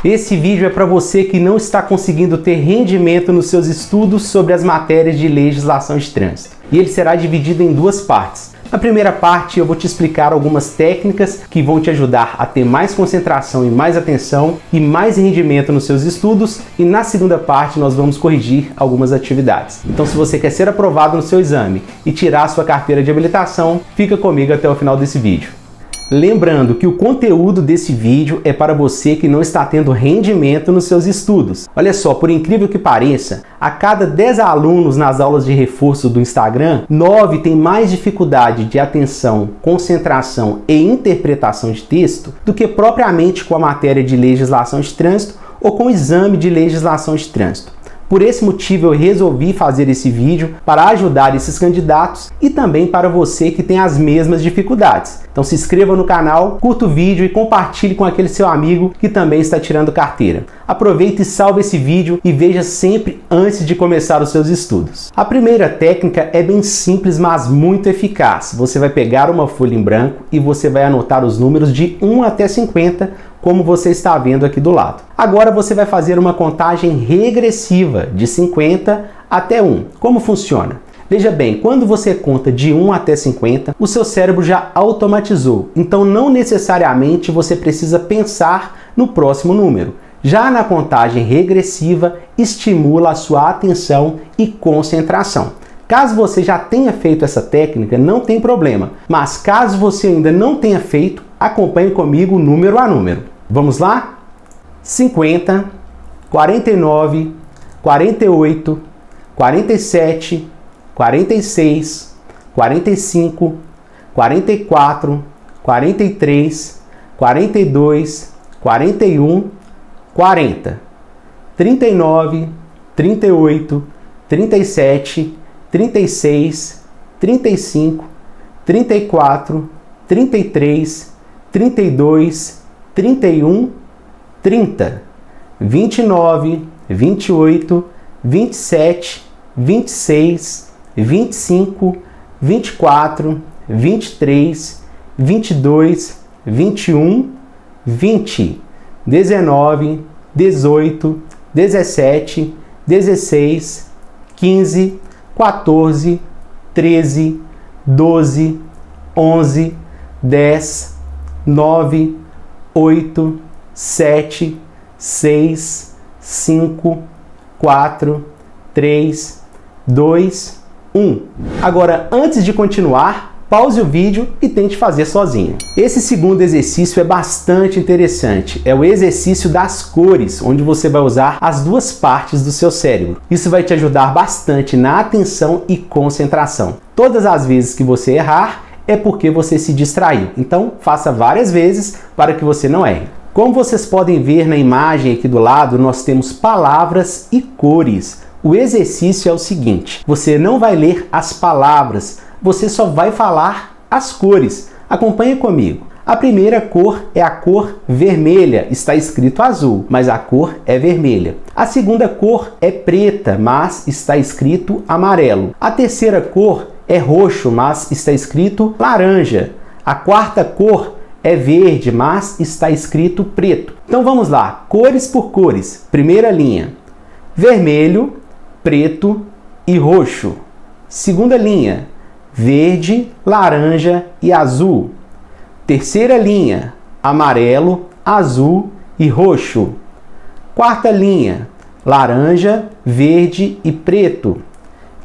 Esse vídeo é para você que não está conseguindo ter rendimento nos seus estudos sobre as matérias de legislação de trânsito. E ele será dividido em duas partes. Na primeira parte eu vou te explicar algumas técnicas que vão te ajudar a ter mais concentração e mais atenção e mais rendimento nos seus estudos, e na segunda parte nós vamos corrigir algumas atividades. Então, se você quer ser aprovado no seu exame e tirar a sua carteira de habilitação, fica comigo até o final desse vídeo. Lembrando que o conteúdo desse vídeo é para você que não está tendo rendimento nos seus estudos. Olha só, por incrível que pareça, a cada 10 alunos nas aulas de reforço do Instagram, 9 têm mais dificuldade de atenção, concentração e interpretação de texto do que propriamente com a matéria de legislação de trânsito ou com o exame de legislação de trânsito. Por esse motivo eu resolvi fazer esse vídeo para ajudar esses candidatos e também para você que tem as mesmas dificuldades. Então se inscreva no canal, curta o vídeo e compartilhe com aquele seu amigo que também está tirando carteira. Aproveite e salve esse vídeo e veja sempre antes de começar os seus estudos. A primeira técnica é bem simples, mas muito eficaz. Você vai pegar uma folha em branco e você vai anotar os números de 1 até 50, como você está vendo aqui do lado. Agora você vai fazer uma contagem regressiva de 50 até 1. Como funciona? Veja bem, quando você conta de 1 até 50, o seu cérebro já automatizou. Então não necessariamente você precisa pensar no próximo número. Já na contagem regressiva, estimula a sua atenção e concentração. Caso você já tenha feito essa técnica, não tem problema. Mas caso você ainda não tenha feito, acompanhe comigo número a número. Vamos lá? 50, 49, 48, 47, 46, 45, 44, 43, 42, 41, 40, 39, 38, 37, 36, 35, 34, 33, 32, 31, 30, 29, 28, 27, 26, 25, 24, 23, 22, 21, 20, 19, 18, 17, 16, 15, 14, 13, 12, 11, 10, 9, 8, 7, 6, 5, 4, 3, 2, 1. Agora, antes de continuar, pause o vídeo e tente fazer sozinho. Esse segundo exercício é bastante interessante. É o exercício das cores, onde você vai usar as duas partes do seu cérebro. Isso vai te ajudar bastante na atenção e concentração. Todas as vezes que você errar, é porque você se distraiu. Então, faça várias vezes para que você não erre. Como vocês podem ver na imagem aqui do lado, nós temos palavras e cores. O exercício é o seguinte: você não vai ler as palavras, você só vai falar as cores. Acompanhe comigo. A primeira cor é a cor vermelha, está escrito azul, mas a cor é vermelha. A segunda cor é preta, mas está escrito amarelo. A terceira cor é roxo, mas está escrito laranja. A quarta cor é verde, mas está escrito preto. Então vamos lá, cores por cores. Primeira linha: vermelho, preto e roxo. Segunda linha: verde, laranja e azul. Terceira linha: amarelo, azul e roxo. Quarta linha: laranja, verde e preto.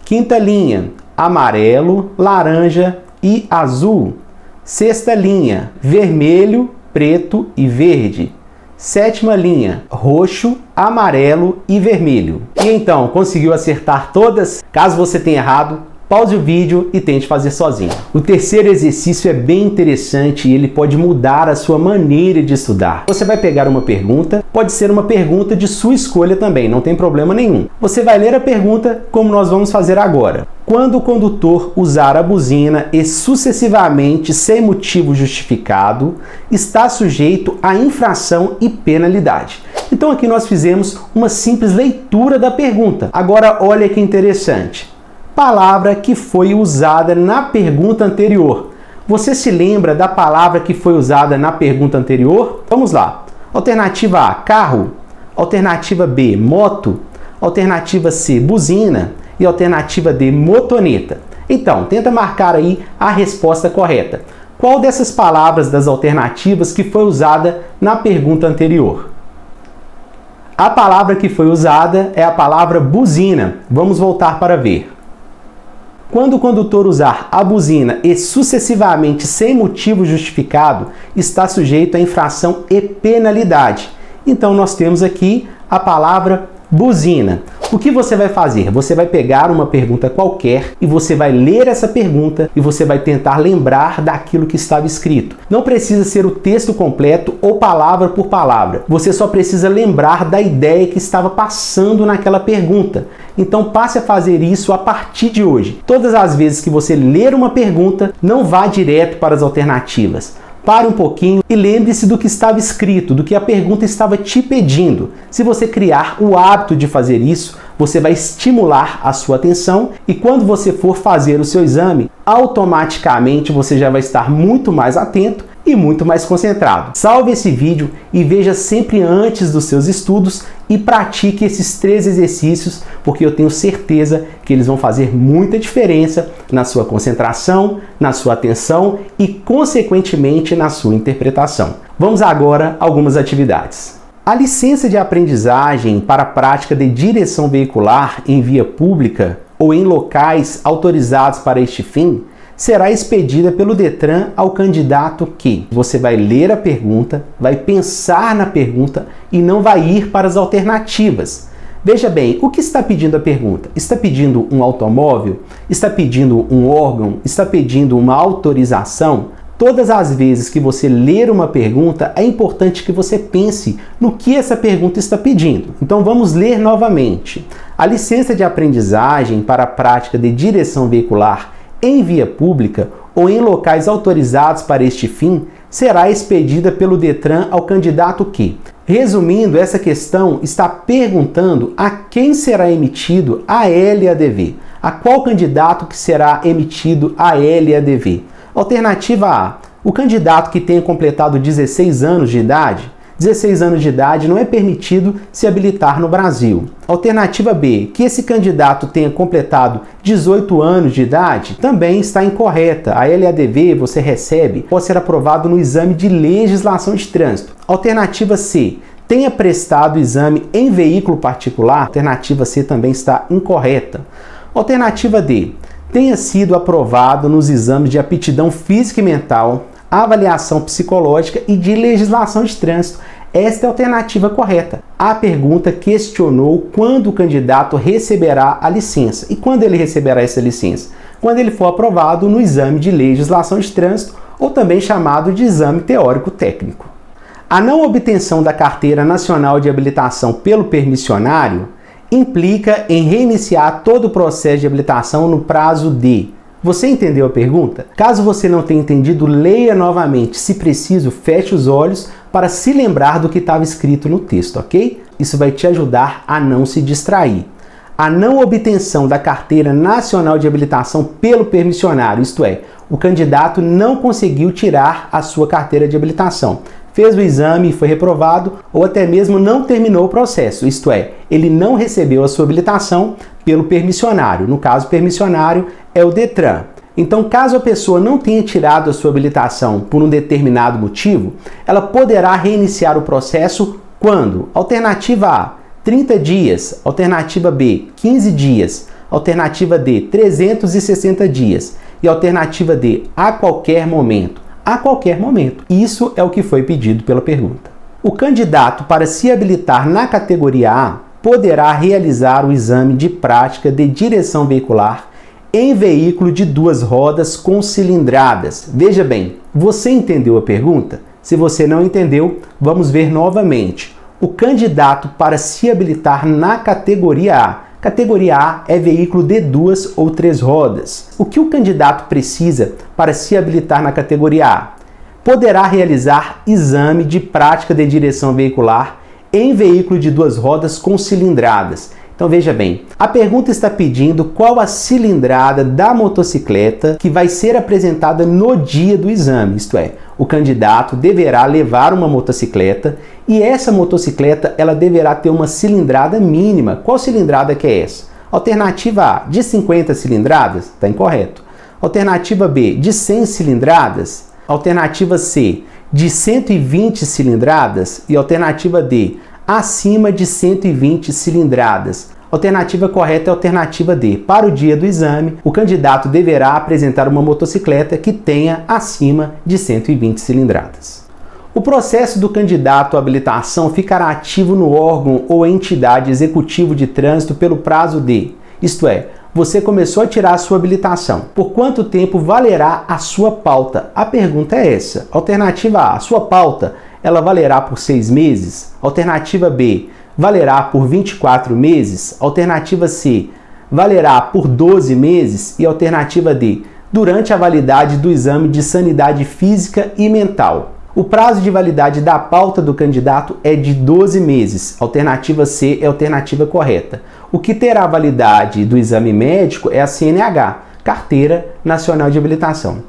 Quinta linha: amarelo, laranja e azul. Sexta linha: vermelho, preto e verde. Sétima linha: roxo, amarelo e vermelho. E então, conseguiu acertar todas? Caso você tenha errado, pause o vídeo e tente fazer sozinho. O terceiro exercício é bem interessante e ele pode mudar a sua maneira de estudar. Você vai pegar uma pergunta, pode ser uma pergunta de sua escolha também, não tem problema nenhum. Você vai ler a pergunta como nós vamos fazer agora. Quando o condutor usar a buzina e sucessivamente sem motivo justificado, está sujeito a infração e penalidade. Então aqui nós fizemos uma simples leitura da pergunta. Agora olha que interessante. Palavra que foi usada na pergunta anterior. Você se lembra da palavra que foi usada na pergunta anterior? Vamos lá. Alternativa A, carro. Alternativa B, moto. Alternativa C, buzina. E alternativa D, motoneta. Então, tenta marcar aí a resposta correta. Qual dessas palavras das alternativas que foi usada na pergunta anterior? A palavra que foi usada é a palavra buzina. Vamos voltar para ver. Quando o condutor usar a buzina e sucessivamente sem motivo justificado, está sujeito a infração e penalidade. Então nós temos aqui a palavra buzina. O que você vai fazer? Você vai pegar uma pergunta qualquer e você vai ler essa pergunta e você vai tentar lembrar daquilo que estava escrito. Não precisa ser o texto completo ou palavra por palavra. Você só precisa lembrar da ideia que estava passando naquela pergunta. Então passe a fazer isso a partir de hoje. Todas as vezes que você ler uma pergunta, não vá direto para as alternativas. Pare um pouquinho e lembre-se do que estava escrito, do que a pergunta estava te pedindo. Se você criar o hábito de fazer isso, você vai estimular a sua atenção e quando você for fazer o seu exame, automaticamente você já vai estar muito mais atento e muito mais concentrado. Salve esse vídeo e veja sempre antes dos seus estudos e pratique esses 3 exercícios, porque eu tenho certeza que eles vão fazer muita diferença na sua concentração, na sua atenção e, consequentemente, na sua interpretação. Vamos agora a algumas atividades. A licença de aprendizagem para a prática de direção veicular em via pública ou em locais autorizados para este fim será expedida pelo Detran ao candidato que você vai ler a pergunta, vai pensar na pergunta e não vai ir para as alternativas. Veja bem, o que está pedindo a pergunta? Está pedindo um automóvel? Está pedindo um órgão? Está pedindo uma autorização? Todas as vezes que você ler uma pergunta, é importante que você pense no que essa pergunta está pedindo. Então vamos ler novamente. A licença de aprendizagem para a prática de direção veicular em via pública ou em locais autorizados para este fim será expedida pelo Detran ao candidato que, resumindo, essa questão está perguntando a quem será emitido a LADV, a qual candidato que será emitido a LADV. Alternativa A, o candidato que tenha completado 16 anos de idade. 16 anos de idade não é permitido se habilitar no Brasil. Alternativa B, que esse candidato tenha completado 18 anos de idade, também está incorreta. A LADV você recebe pode ser aprovado no exame de legislação de trânsito. Alternativa C, tenha prestado o exame em veículo particular. Alternativa C também está incorreta. Alternativa D, tenha sido aprovado nos exames de aptidão física e mental, avaliação psicológica e de legislação de trânsito. Esta é a alternativa correta. A pergunta questionou quando o candidato receberá a licença. E quando ele receberá essa licença? Quando ele for aprovado no exame de legislação de trânsito, ou também chamado de exame teórico técnico. A não obtenção da Carteira Nacional de Habilitação pelo permissionário implica em reiniciar todo o processo de habilitação no prazo de... Você entendeu a pergunta? Caso você não tenha entendido, leia novamente. Se preciso, feche os olhos para se lembrar do que estava escrito no texto, ok? Isso vai te ajudar a não se distrair. A não obtenção da Carteira Nacional de Habilitação pelo permissionário, isto é, o candidato não conseguiu tirar a sua carteira de habilitação. Fez o exame e foi reprovado, ou até mesmo não terminou o processo, isto é, ele não recebeu a sua habilitação pelo permissionário. No caso, o permissionário é o Detran. Então, caso a pessoa não tenha tirado a sua habilitação por um determinado motivo, ela poderá reiniciar o processo quando? Alternativa A, 30 dias. Alternativa B, 15 dias. Alternativa D, 360 dias. E alternativa D, a qualquer momento. A qualquer momento. Isso é o que foi pedido pela pergunta. O candidato para se habilitar na categoria A poderá realizar o exame de prática de direção veicular em veículo de 2 rodas com cilindradas. Veja bem, você entendeu a pergunta? Se você não entendeu, vamos ver novamente. O candidato para se habilitar na categoria A. Categoria A é veículo de 2 ou 3 rodas. O que o candidato precisa para se habilitar na categoria A? Poderá realizar exame de prática de direção veicular em veículo de 2 rodas com cilindradas. Então veja bem, a pergunta está pedindo qual a cilindrada da motocicleta que vai ser apresentada no dia do exame, isto é, o candidato deverá levar uma motocicleta e essa motocicleta ela deverá ter uma cilindrada mínima. Qual cilindrada que é essa? Alternativa A, de 50 cilindradas? Está incorreto. Alternativa B, de 100 cilindradas? Alternativa C, de 120 cilindradas? E alternativa D, acima de 120 cilindradas. Alternativa correta é a alternativa D. Para o dia do exame, o candidato deverá apresentar uma motocicleta que tenha acima de 120 cilindradas. O processo do candidato à habilitação ficará ativo no órgão ou entidade executivo de trânsito pelo prazo de, isto é, você começou a tirar a sua habilitação. Por quanto tempo valerá a sua pauta? A pergunta é essa. Alternativa A, a sua pauta, ela valerá por 6 meses? Alternativa B, valerá por 24 meses? Alternativa C, valerá por 12 meses? E alternativa D, durante a validade do exame de sanidade física e mental. O prazo de validade da pauta do candidato é de 12 meses. Alternativa C é a alternativa correta. O que terá validade do exame médico é a CNH, Carteira Nacional de Habilitação.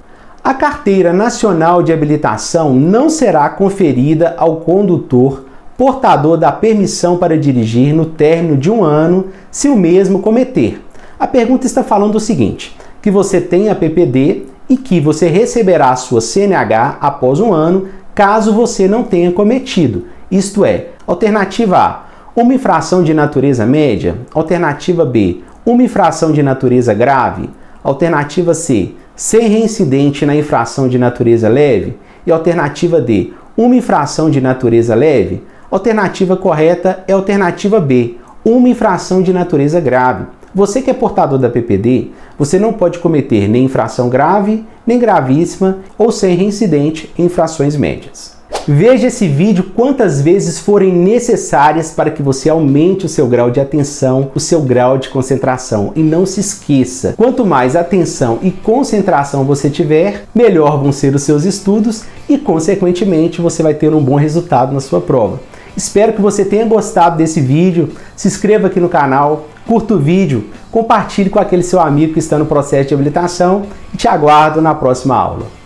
A Carteira Nacional de Habilitação não será conferida ao condutor portador da permissão para dirigir no término de 1 ano, se o mesmo cometer. A pergunta está falando o seguinte, que você tem a PPD e que você receberá a sua CNH após 1 ano, caso você não tenha cometido. Isto é, alternativa A, uma infração de natureza média. Alternativa B, uma infração de natureza grave. Alternativa C, ser reincidente na infração de natureza leve. E alternativa D, uma infração de natureza leve. Alternativa correta é a alternativa B, uma infração de natureza grave. Você que é portador da PPD, você não pode cometer nem infração grave, nem gravíssima ou ser reincidente em infrações médias. Veja esse vídeo quantas vezes forem necessárias para que você aumente o seu grau de atenção, o seu grau de concentração. E não se esqueça, quanto mais atenção e concentração você tiver, melhor vão ser os seus estudos e, consequentemente, você vai ter um bom resultado na sua prova. Espero que você tenha gostado desse vídeo, se inscreva aqui no canal, curta o vídeo, compartilhe com aquele seu amigo que está no processo de habilitação e te aguardo na próxima aula.